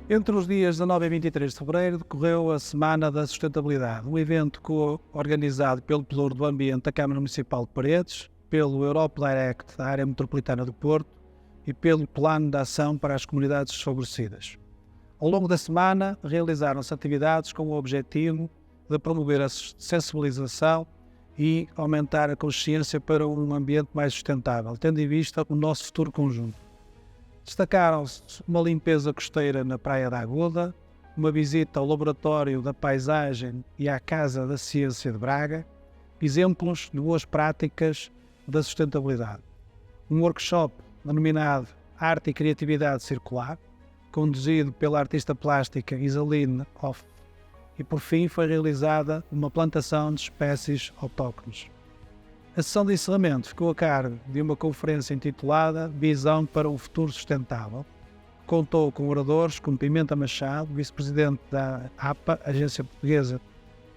Entre os dias 19 e 23 de fevereiro decorreu a Semana da Sustentabilidade, um evento organizado pelo Pelouro do Ambiente da Câmara Municipal de Paredes, pelo Europe Direct da área metropolitana do Porto e pelo Plano de Ação para as Comunidades Desfavorecidas. Ao longo da semana realizaram-se atividades com o objetivo de promover a sensibilização e aumentar a consciência para um ambiente mais sustentável, tendo em vista o nosso futuro conjunto. Destacaram-se uma limpeza costeira na Praia da Aguda, uma visita ao Laboratório da Paisagem e à Casa da Ciência de Braga, exemplos de boas práticas da sustentabilidade. Um workshop denominado Arte e Criatividade Circular, conduzido pela artista plástica Isaline Hoff, e por fim foi realizada uma plantação de espécies autóctones. A sessão de encerramento ficou a cargo de uma conferência intitulada Visão para o Futuro Sustentável, que contou com oradores como Pimenta Machado, vice-presidente da APA, Agência Portuguesa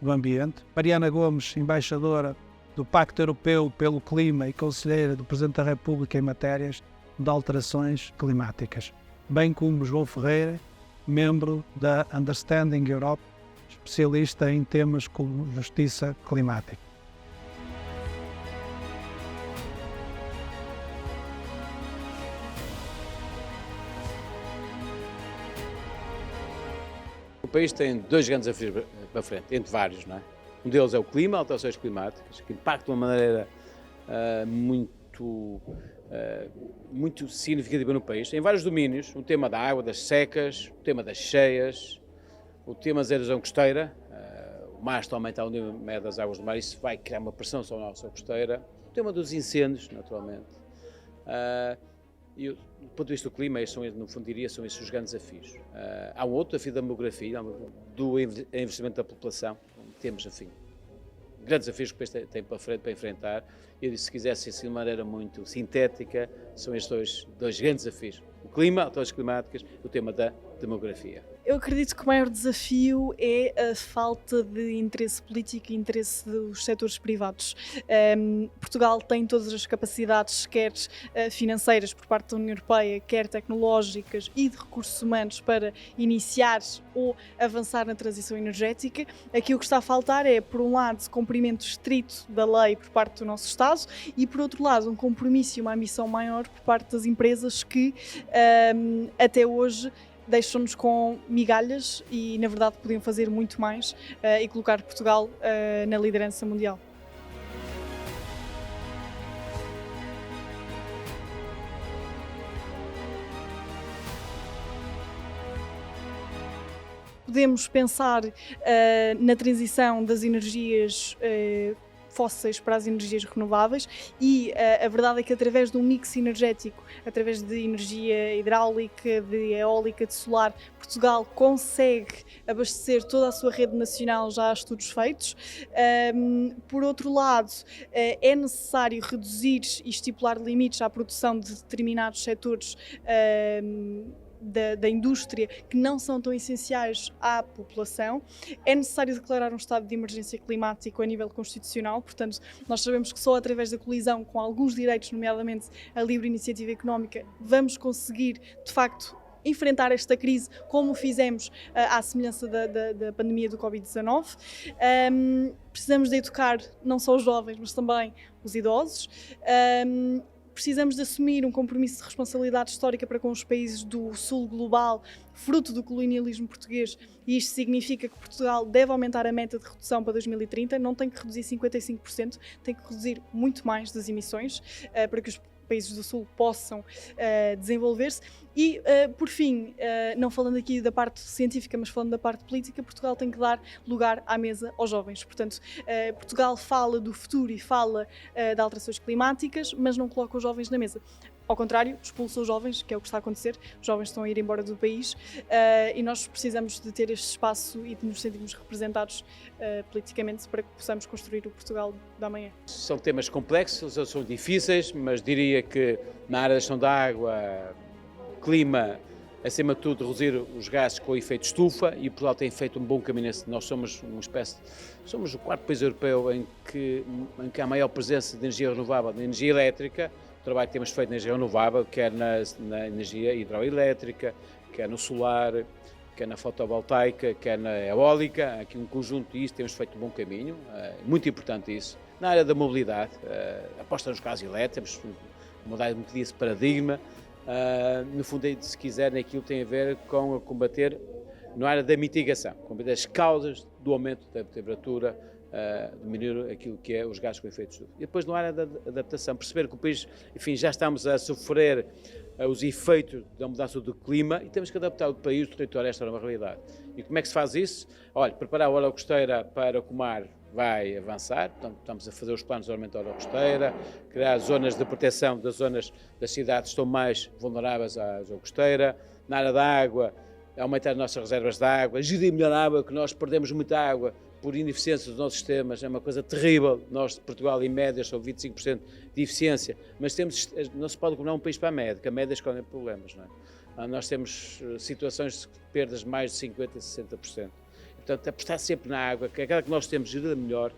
do Ambiente, Mariana Gomes, embaixadora do Pacto Europeu pelo Clima e conselheira do Presidente da República em matérias de alterações climáticas, bem como João Ferreira, membro da Understanding Europe, especialista em temas como justiça climática. O país tem dois grandes desafios para frente, entre vários, não é? Um deles é o clima, alterações climáticas, que impactam de uma maneira muito significativa no país, em vários domínios, o tema da água, das secas, o tema das cheias, o tema da erosão costeira, o mar está a aumentar o nível médio das águas do mar, isso vai criar uma pressão sobre a nossa costeira, o tema dos incêndios, naturalmente, e do ponto de vista do clima, estes são, no fundo diria, são esses os grandes desafios. Há um outro desafio da demografia, do envelhecimento da população, temos, enfim, grandes desafios que o país tem para frente para enfrentar. Eu disse, se quisesse assim de uma maneira muito sintética, são estes dois grandes desafios. O clima, alterações climáticas e o tema da demografia. Eu acredito que o maior desafio é a falta de interesse político e interesse dos setores privados. Portugal tem todas as capacidades, quer financeiras por parte da União Europeia, quer tecnológicas e de recursos humanos para iniciar ou avançar na transição energética. Aqui o que está a faltar é, por um lado, cumprimento estrito da lei por parte do nosso Estado e, por outro lado, um compromisso e uma ambição maior por parte das empresas que até hoje deixam-nos com migalhas e, na verdade, podiam fazer muito mais e colocar Portugal na liderança mundial. Podemos pensar na transição das energias fósseis para as energias renováveis e a verdade é que através de um mix energético, através de energia hidráulica, de eólica, de solar, Portugal consegue abastecer toda a sua rede nacional, já há estudos feitos. Por outro lado, é necessário reduzir e estipular limites à produção de determinados setores da indústria que não são tão essenciais à população. É necessário declarar um estado de emergência climático a nível constitucional, portanto, nós sabemos que só através da colisão com alguns direitos, nomeadamente a livre iniciativa económica, vamos conseguir, de facto, enfrentar esta crise como fizemos à semelhança da pandemia do Covid-19. Precisamos de educar não só os jovens, mas também os idosos. Precisamos de assumir um compromisso de responsabilidade histórica para com os países do sul global, fruto do colonialismo português, e isto significa que Portugal deve aumentar a meta de redução para 2030, não tem que reduzir 55%, tem que reduzir muito mais das emissões para que os países do sul possam desenvolver-se. E, por fim, não falando aqui da parte científica, mas falando da parte política, Portugal tem que dar lugar à mesa aos jovens. Portanto, Portugal fala do futuro e fala de alterações climáticas, mas não coloca os jovens na mesa. Ao contrário, expulsa os jovens, que é o que está a acontecer, os jovens estão a ir embora do país e nós precisamos de ter este espaço e de nos sentirmos representados politicamente para que possamos construir o Portugal da amanhã. São temas complexos, são difíceis, mas diria que na área da gestão da água, clima, acima de tudo reduzir os gases com o efeito estufa, e Portugal tem feito um bom caminho. Nós somos somos o quarto país europeu em que há maior presença de energia renovável, de energia elétrica. O trabalho que temos feito na energia renovável, quer na energia hidroelétrica, quer no solar, quer na fotovoltaica, quer na eólica, há aqui um conjunto disso, temos feito um bom caminho, muito importante isso. Na área da mobilidade, aposta nos carros elétricos, temos mudar um bocadinho esse paradigma, no fundo, se quiser, aquilo tem a ver com a combater, na área da mitigação, combater as causas do aumento da temperatura, diminuir aquilo que é os gases com efeito de estufa. E depois, na área da adaptação, perceber que o país, enfim, já estamos a sofrer os efeitos da mudança do clima e temos que adaptar o país, o território a esta nova realidade. E como é que se faz isso? Olha, preparar a orla costeira para que o mar vai avançar, portanto, estamos a fazer os planos de aumentar a orla costeira, criar zonas de proteção das zonas das cidades que estão mais vulneráveis à orla costeira, na área da água, aumentar as nossas reservas de água, gerir melhor a água, que nós perdemos muita água por ineficiência dos nossos sistemas, é uma coisa terrível. Nós, de Portugal, em média, são 25% de eficiência, mas não se pode governar um país para a média, que a média escolhe problemas, não é? Nós temos situações de perdas de mais de 50% e 60%. Portanto, apostar sempre na água, que é aquela que nós temos gerida melhor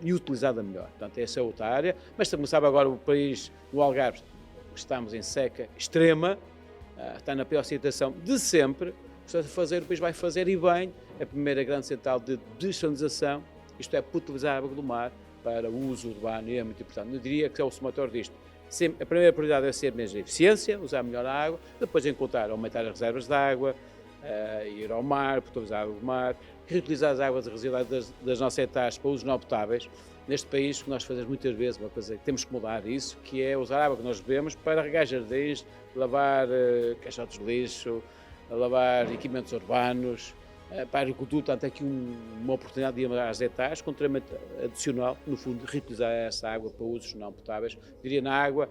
e utilizada melhor. Portanto, essa é outra área. Mas, como sabe, agora o país, no Algarve, estamos em seca extrema, está na pior situação de sempre. O país vai fazer e bem a primeira grande central de dessalinização, isto é, para utilizar a água do mar para o uso urbano, e é muito importante. Eu diria que é o somatório disto. A primeira prioridade deve ser mesmo a eficiência, usar melhor a água, depois encontrar, aumentar as reservas de água, ir ao mar, utilizar a água do mar, reutilizar as águas residuais das nossas etapas para usos não potáveis. Neste país, que nós fazemos muitas vezes, uma coisa que temos que mudar isso, que é usar a água que nós bebemos para regar jardins, lavar caixotes de lixo, lavar equipamentos urbanos, para a agricultura. Portanto, aqui uma oportunidade de ir às etapas, com tratamento adicional, no fundo, reutilizar essa água para usos não potáveis. Diria, na água,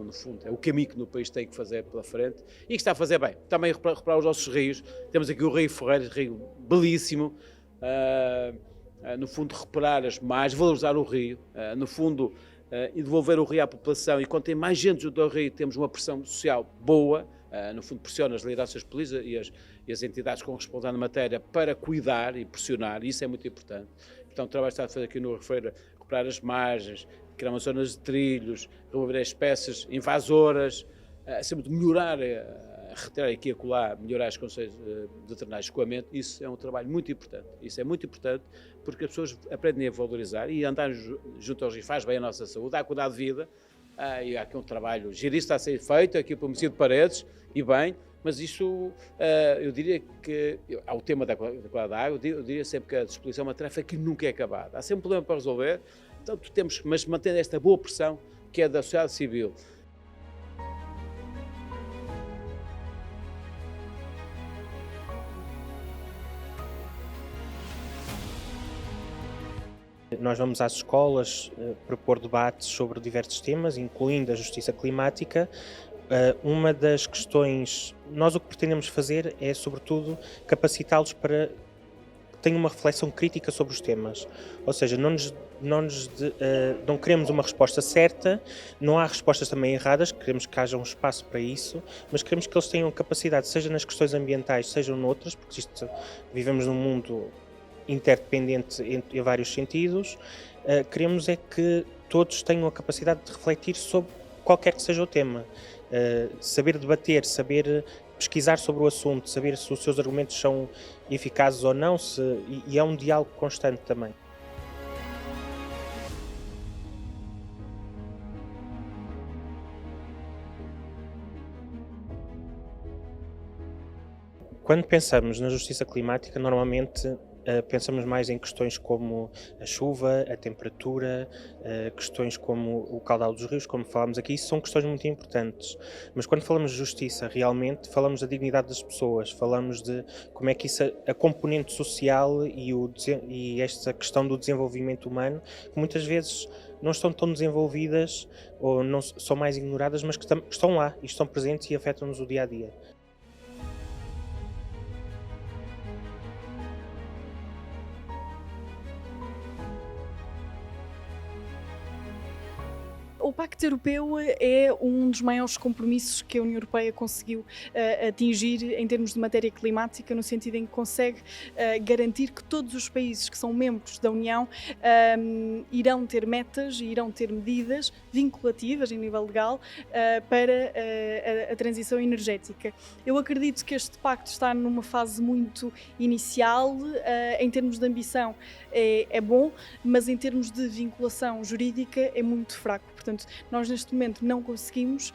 no fundo, é o caminho que no país tem que fazer pela frente e que está a fazer bem. Também reparar os nossos rios. Temos aqui o Rio Ferreira, rio belíssimo. No fundo, reparar as margens, valorizar o rio. No fundo, e devolver o rio à população. E quando tem mais gente junto ao rio, temos uma pressão social boa. No fundo, pressiona as lideranças políticas e as entidades com responsabilidade na matéria para cuidar e pressionar, e isso é muito importante. Portanto, o trabalho está a fazer aqui no Rio Ferreira, recuperar as margens, criar umas zonas de trilhos, remover as espécies invasoras, sempre melhorar, retirar aqui e acolá, melhorar as condições de determinado escoamento. Isso é um trabalho muito importante. Isso é muito importante porque as pessoas aprendem a valorizar e andar junto aos rios faz bem à nossa saúde, dá qualidade de vida. E há aqui um trabalho, isso está a ser feito aqui pelo município de Paredes, e bem, mas isso, eu diria que, ao tema da qualidade da água, eu diria sempre que a despoluição é uma tarefa que nunca é acabada. Há sempre um problema para resolver, portanto temos, mas mantendo esta boa pressão que é da sociedade civil. Nós vamos às escolas propor debates sobre diversos temas, incluindo a justiça climática. Uma das questões, nós o que pretendemos fazer é, sobretudo, capacitá-los para que tenham uma reflexão crítica sobre os temas. Ou seja, não queremos uma resposta certa, não há respostas também erradas, queremos que haja um espaço para isso, mas queremos que eles tenham capacidade, seja nas questões ambientais, seja noutras, porque vivemos num mundo interdependente em vários sentidos. Queremos é que todos tenham a capacidade de refletir sobre qualquer que seja o tema, saber debater, saber pesquisar sobre o assunto, saber se os seus argumentos são eficazes ou não, e é um diálogo constante também. Quando pensamos na justiça climática, normalmente pensamos mais em questões como a chuva, a temperatura, questões como o caudal dos rios, como falámos aqui. Isso são questões muito importantes. Mas quando falamos de justiça, realmente falamos da dignidade das pessoas, falamos de como é que isso, a componente social e esta questão do desenvolvimento humano, que muitas vezes não estão tão desenvolvidas ou não são mais ignoradas, mas que estão lá e estão presentes e afetam-nos o dia a dia. O Pacto Europeu é um dos maiores compromissos que a União Europeia conseguiu atingir em termos de matéria climática, no sentido em que consegue garantir que todos os países que são membros da União irão ter metas e irão ter medidas vinculativas em nível legal para a transição energética. Eu acredito que este pacto está numa fase muito inicial, em termos de ambição é bom, mas em termos de vinculação jurídica é muito fraco. Portanto, nós neste momento não conseguimos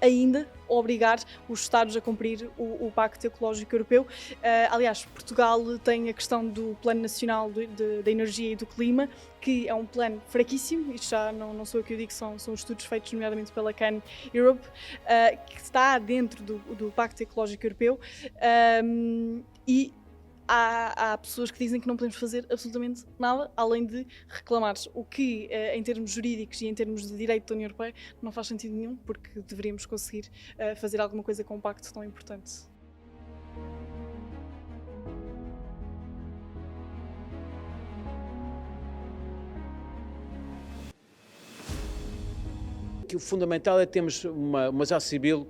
ainda obrigar os Estados a cumprir o Pacto Ecológico Europeu. Aliás, Portugal tem a questão do Plano Nacional da Energia e do Clima, que é um plano fraquíssimo, isto já não sou eu que o digo, são estudos feitos nomeadamente pela CAN Europe, que está dentro do Pacto Ecológico Europeu, e há pessoas que dizem que não podemos fazer absolutamente nada, além de reclamar, o que em termos jurídicos e em termos de direito da União Europeia não faz sentido nenhum, porque deveríamos conseguir fazer alguma coisa com um pacto tão importante. Que o fundamental é termos uma sociedade civil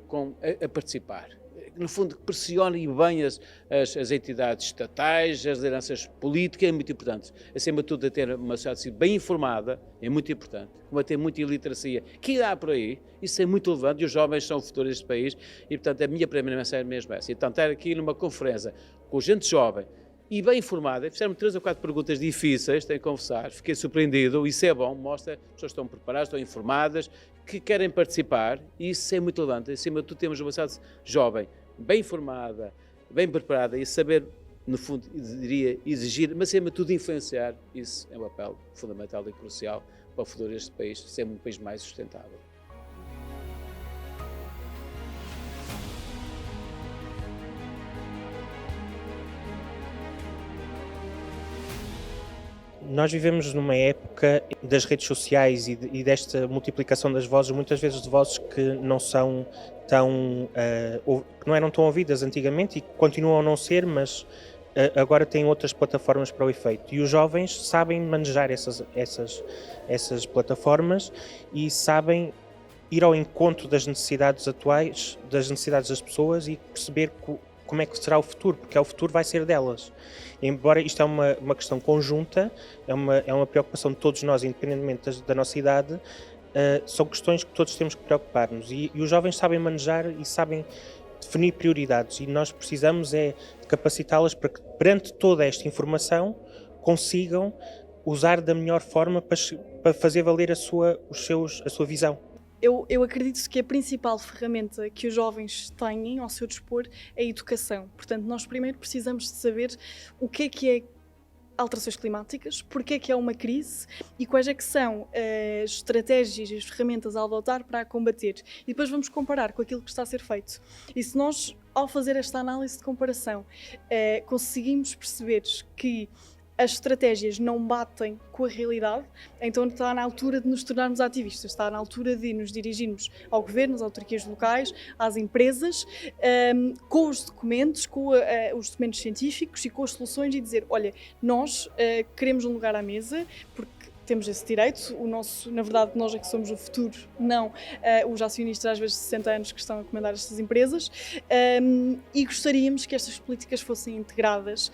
a participar. No fundo, que pressione bem as entidades estatais, as lideranças políticas, é muito importante. Acima de tudo, ter uma sociedade civil bem informada é muito importante. Combater muita iliteracia, que irá por aí, isso é muito relevante, e os jovens são o futuro deste país, e portanto a minha primeira mensagem é mesmo essa. Então, estar aqui numa conferência com gente jovem e bem informada, fizeram 3 ou 4 perguntas difíceis, têm que conversar, fiquei surpreendido, isso é bom, mostra que as pessoas estão preparadas, estão informadas, que querem participar, e isso é muito relevante. Acima de tudo, temos uma sociedade jovem, bem informada, bem preparada, e saber, no fundo, diria, exigir, mas acima de tudo influenciar, isso é um papel fundamental e crucial para o futuro deste país, ser um país mais sustentável. Nós vivemos numa época das redes sociais e desta multiplicação das vozes, muitas vezes de vozes que não são que não eram tão ouvidas antigamente e que continuam a não ser, mas agora têm outras plataformas para o efeito. E os jovens sabem manejar essas plataformas e sabem ir ao encontro das necessidades atuais, das necessidades das pessoas, e perceber como é que será o futuro, porque o futuro vai ser delas. Embora isto é uma questão conjunta, é uma preocupação de todos nós, independentemente da nossa idade, são questões que todos temos que preocupar-nos. E os jovens sabem manejar e sabem definir prioridades, e nós precisamos de capacitá-las para que, perante toda esta informação, consigam usar da melhor forma para fazer valer a sua visão. Eu acredito que a principal ferramenta que os jovens têm ao seu dispor é a educação. Portanto, nós primeiro precisamos de saber o que é alterações climáticas, porque é que é uma crise e quais é que são as estratégias e as ferramentas a adotar para a combater. E depois vamos comparar com aquilo que está a ser feito. E se nós, ao fazer esta análise de comparação, conseguimos perceber que as estratégias não batem com a realidade, então está na altura de nos tornarmos ativistas, está na altura de nos dirigirmos ao governo, às autarquias locais, às empresas, com os documentos, os documentos científicos e com as soluções, e dizer, olha, nós queremos um lugar à mesa, porque temos esse direito, na verdade nós é que somos o futuro, não os acionistas às vezes de 60 anos que estão a comandar estas empresas, e gostaríamos que estas políticas fossem integradas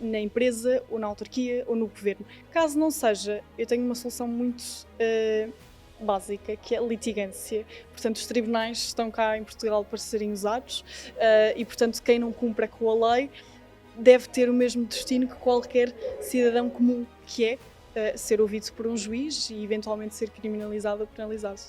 na empresa, ou na autarquia, ou no governo. Caso não seja, eu tenho uma solução muito básica, que é a litigância. Portanto, os tribunais estão cá em Portugal para serem usados, e portanto quem não cumpra com a lei deve ter o mesmo destino que qualquer cidadão comum, que é ser ouvido por um juiz e eventualmente ser criminalizado ou penalizado.